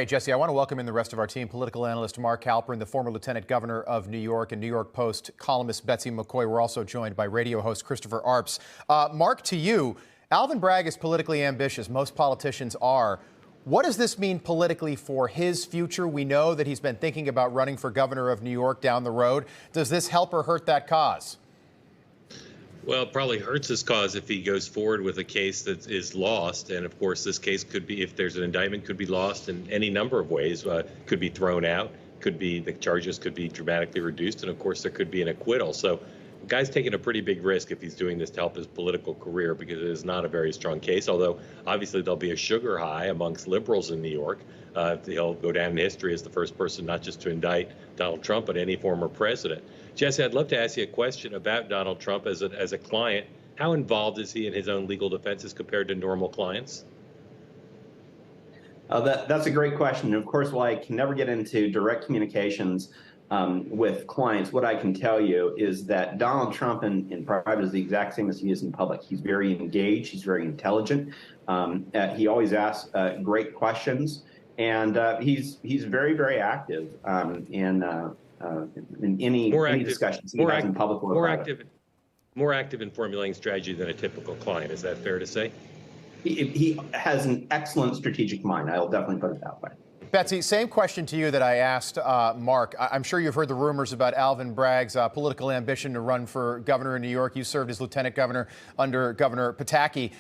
Hey, Jesse, I want to welcome in the rest of our team, political analyst Mark Halperin, the former lieutenant governor of New York, and New York Post columnist Betsy McCoy. We're also joined by radio host Christopher Arps. Mark, to you, Alvin Bragg is politically ambitious. Most politicians are. What does this mean politically for his future? We know that he's been thinking about running for governor of New York down the road. Does this help or hurt that cause? Well, it probably hurts his cause if he goes forward with a case that is lost. And of course, this case could be, if there's an indictment, could be lost in any number of ways. Could be thrown out, could be, the charges could be dramatically reduced. And of course, there could be an acquittal. So the guy's taking a pretty big risk if he's doing this to help his political career, because it is not a very strong case. Although obviously there'll be a sugar high amongst liberals in New York. He'll go down in history as the first person not just to indict Donald Trump, but any former president. Jesse, I'd love to ask you a question about Donald Trump as a client. How involved is he in his own legal defenses compared to normal clients? That's a great question. And of course, while I can never get into direct communications with clients, what I can tell you is that Donald Trump in private is the exact same as he is in public. He's very engaged. He's very intelligent. He always asks great questions. And he's very, very active in any discussions he has in public or private. More active in formulating strategy than a typical client. Is that fair to say? He has an excellent strategic mind. I'll definitely put it that way. Betsy, same question to you that I asked Mark. I'm sure you've heard the rumors about Alvin Bragg's political ambition to run for governor in New York. You served as lieutenant governor under Governor Pataki.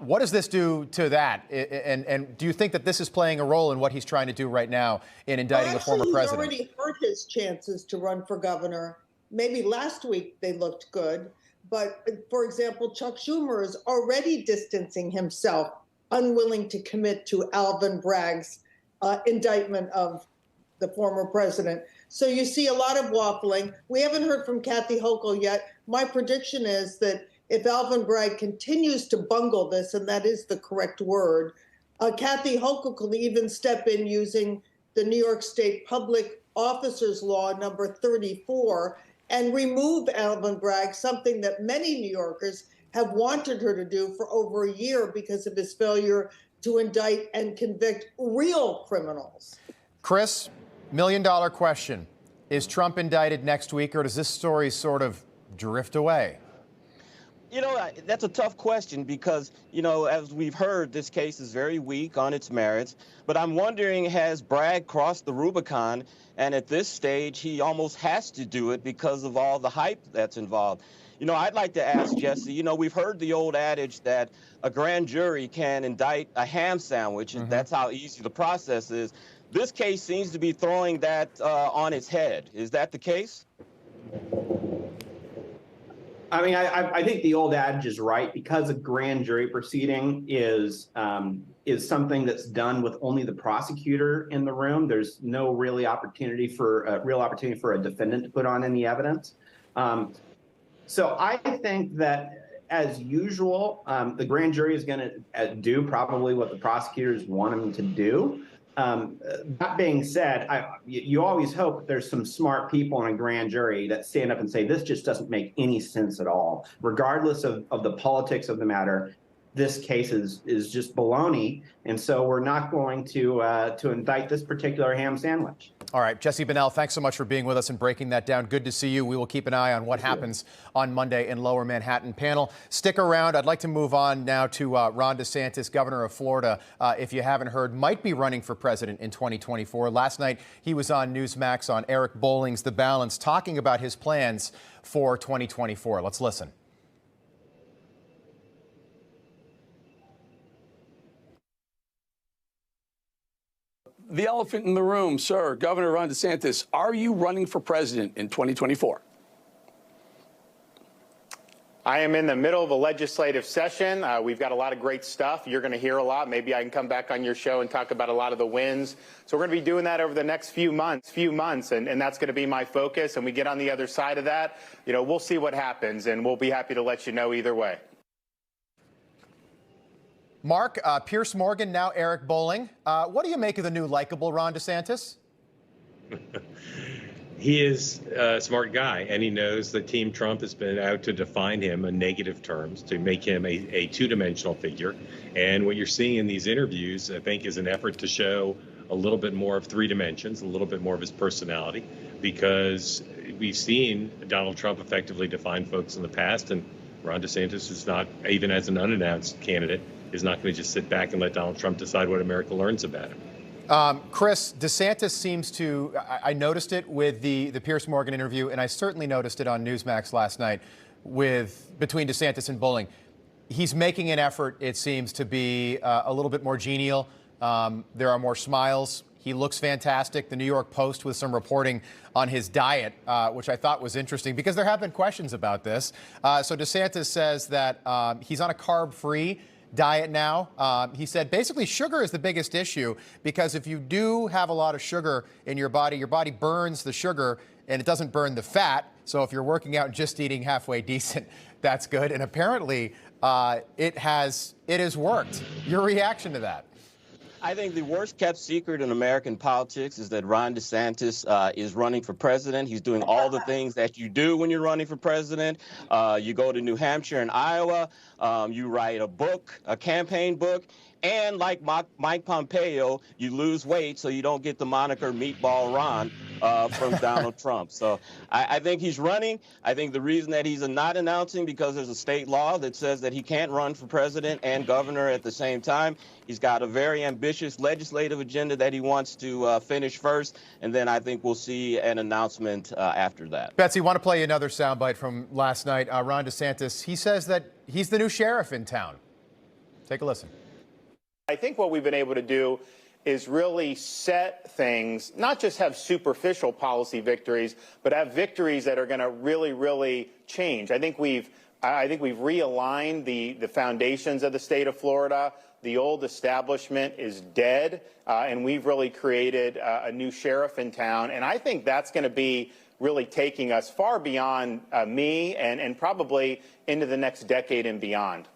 What does this do to that? And do you think that this is playing a role in what he's trying to do right now in indicting a former president? He's already hurt his chances to run for governor. Maybe last week they looked good. But, for example, Chuck Schumer is already distancing himself, unwilling to commit to Alvin Bragg's indictment of the former president. So you see a lot of waffling. We haven't heard from Kathy Hochul yet. My prediction is that if Alvin Bragg continues to bungle this, and that is the correct word, Kathy Hochul could even step in using the New York State Public Officers Law number 34 and remove Alvin Bragg, something that many New Yorkers have wanted her to do for over a year because of his failure to indict and convict real criminals. Chris, million-dollar question. Is Trump indicted next week, or does this story sort of drift away? You know, that's a tough question because, you know, as we've heard, this case is very weak on its merits. But I'm wondering, has Bragg crossed the Rubicon? And at this stage, he almost has to do it because of all the hype that's involved. You know, I'd like to ask Jesse, you know, we've heard the old adage that a grand jury can indict a ham sandwich, and that's how easy the process is. This case seems to be throwing that on its head. Is that the case? I mean, I think the old adage is right, because a grand jury proceeding is something that's done with only the prosecutor in the room. There's no real opportunity for a defendant to put on any evidence. So I think that, as usual, the grand jury is going to do probably what the prosecutors want them to do. That being said, you always hope that there's some smart people in a grand jury that stand up and say, this just doesn't make any sense at all. Regardless of the politics of the matter, this case is just baloney. And so we're not going to indict this particular ham sandwich. All right, Jesse Bennell, thanks so much for being with us and breaking that down. Good to see you. We will keep an eye on what happens on Monday in Lower Manhattan. Panel, stick around. I'd like to move on now to Ron DeSantis, governor of Florida, if you haven't heard, might be running for president in 2024. Last night, he was on Newsmax on Eric Bolling's The Balance, talking about his plans for 2024. Let's listen. The elephant in the room, sir, Governor Ron DeSantis, are you running for president in 2024? I am in the middle of a legislative session. We've got a lot of great stuff. You're going to hear a lot. Maybe I can come back on your show and talk about a lot of the wins. So we're going to be doing that over the next few months, and that's going to be my focus. And we get on the other side of that, you know, we'll see what happens, and we'll be happy to let you know either way. Mark, Pierce Morgan, now Eric Bolling. What do you make of the new likable Ron DeSantis? He is a smart guy, and he knows that Team Trump has been out to define him in negative terms, to make him a two-dimensional figure. And what you're seeing in these interviews, I think, is an effort to show a little bit more of three dimensions, a little bit more of his personality, because we've seen Donald Trump effectively define folks in the past, and Ron DeSantis is not, even as an unannounced candidate, is not going to just sit back and let Donald Trump decide what America learns about him. Chris, DeSantis seems to, I noticed it with the Piers Morgan interview, and I certainly noticed it on Newsmax last night between DeSantis and Bolling. He's making an effort, it seems, to be a little bit more genial. There are more smiles. He looks fantastic. The New York Post with some reporting on his diet, which I thought was interesting because there have been questions about this. So DeSantis says that he's on a carb-free diet now. He said basically sugar is the biggest issue because if you do have a lot of sugar in your body burns the sugar and it doesn't burn the fat. So if you're working out and just eating halfway decent, that's good. And apparently it has worked. Your reaction to that? I think the worst kept secret in American politics is that Ron DeSantis is running for president. He's doing all the things that you do when you're running for president. You go to New Hampshire and Iowa, you write a book, a campaign book, and like Mike Pompeo, you lose weight so you don't get the moniker Meatball Ron from Donald Trump. So I think he's running. I think the reason that he's not announcing because there's a state law that says that he can't run for president and governor at the same time. He's got a very ambitious legislative agenda that he wants to finish first, and then I think we'll see an announcement after that. Betsy, want to play another soundbite from last night. Ron DeSantis, he says that he's the new sheriff in town. Take a listen. I think what we've been able to do is really set things, not just have superficial policy victories, but have victories that are going to really, really change. I think we've realigned the foundations of the state of Florida. The old establishment is dead, and we've really created a new sheriff in town. And I think that's going to be really taking us far beyond me and probably into the next decade and beyond.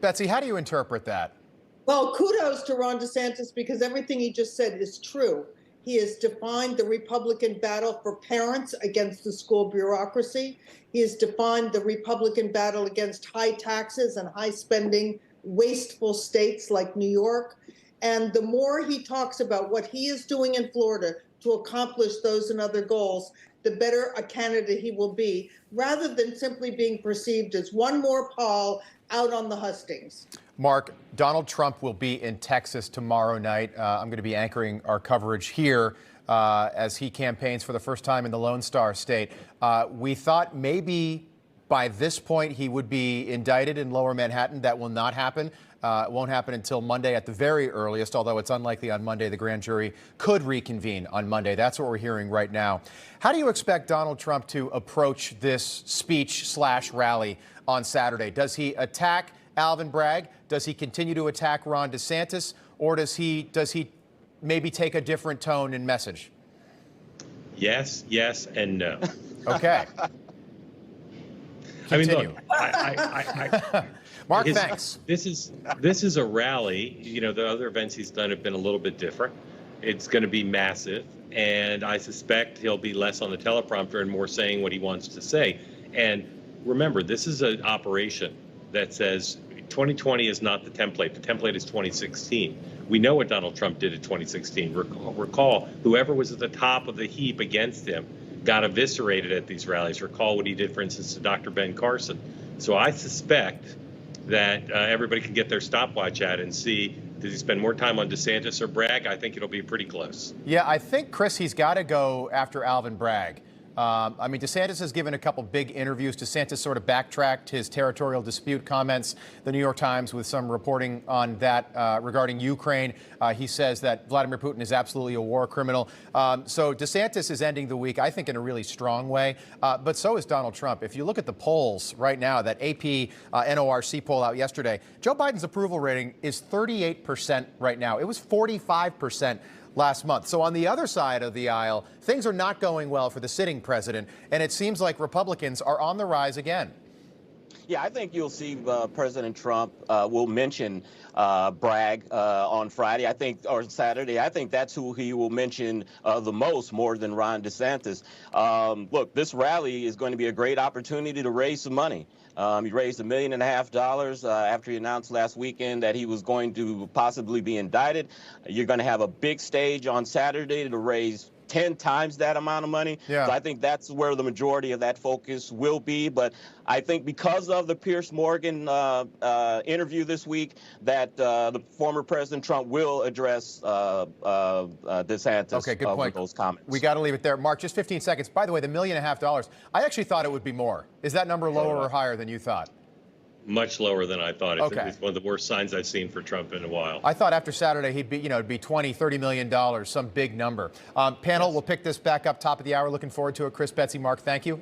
Betsy, how do you interpret that? Well, kudos to Ron DeSantis because everything he just said is true. He has defined the Republican battle for parents against the school bureaucracy. He has defined the Republican battle against high taxes and high spending, wasteful states like New York. And the more he talks about what he is doing in Florida to accomplish those and other goals, the better a candidate he will be, rather than simply being perceived as one more Paul out on the hustings. Mark, Donald Trump will be in Texas tomorrow night. I'm going to be anchoring our coverage here as he campaigns for the first time in the Lone Star State. We thought maybe by this point he would be indicted in Lower Manhattan. That will not happen. It won't happen until Monday at the very earliest, although it's unlikely on Monday. The grand jury could reconvene on Monday. That's what we're hearing right now. How do you expect Donald Trump to approach this speech/rally on Saturday? Does he attack Alvin Bragg? Does he continue to attack Ron DeSantis? Or does he maybe take a different tone and message? Yes, yes, and no. Okay. I mean, Continue. look, Mark, thanks. This is a rally. You know, the other events he's done have been a little bit different. It's going to be massive, and I suspect he'll be less on the teleprompter and more saying what he wants to say. And remember, this is an operation that says 2020 is not the template. The template is 2016. We know what Donald Trump did in 2016. Recall whoever was at the top of the heap against him got eviscerated at these rallies. Recall what he did, for instance, to Dr. Ben Carson. So I suspect that everybody can get their stopwatch out and see, does he spend more time on DeSantis or Bragg? I think it'll be pretty close. Yeah, I think, Chris, he's got to go after Alvin Bragg. I mean, DeSantis has given a couple big interviews. DeSantis sort of backtracked his territorial dispute comments. The New York Times with some reporting on that regarding Ukraine. He says that Vladimir Putin is absolutely a war criminal. So DeSantis is ending the week, I think, in a really strong way. But so is Donald Trump. If you look at the polls right now, that AP NORC poll out yesterday, Joe Biden's approval rating is 38% right now. It was 45% last month. So on the other side of the aisle, things are not going well for the sitting president, and it seems like Republicans are on the rise again. Yeah, I think you'll see President Trump will mention Bragg on Friday, I think, or Saturday. I think that's who he will mention the most, more than Ron DeSantis. Look, this rally is going to be a great opportunity to raise some money. He raised $1.5 million after he announced last weekend that he was going to possibly be indicted. You're going to have a big stage on Saturday to raise 10 times that amount of money. Yeah. So I think that's where the majority of that focus will be. But I think because of the Piers Morgan interview this week, that the former President Trump will address DeSantis Okay, good point. with those comments. We got to leave it there. Mark, just 15 seconds. By the way, the $1.5 million, I actually thought it would be more. Is that number lower or higher than you thought? Much lower than I thought. Okay. It's one of the worst signs I've seen for Trump in a while. I thought after Saturday he'd be, it'd be $20, $30 million, some big number. Panel, we'll pick this back up top of the hour. Looking forward to it. Chris, Betsy, Mark, thank you.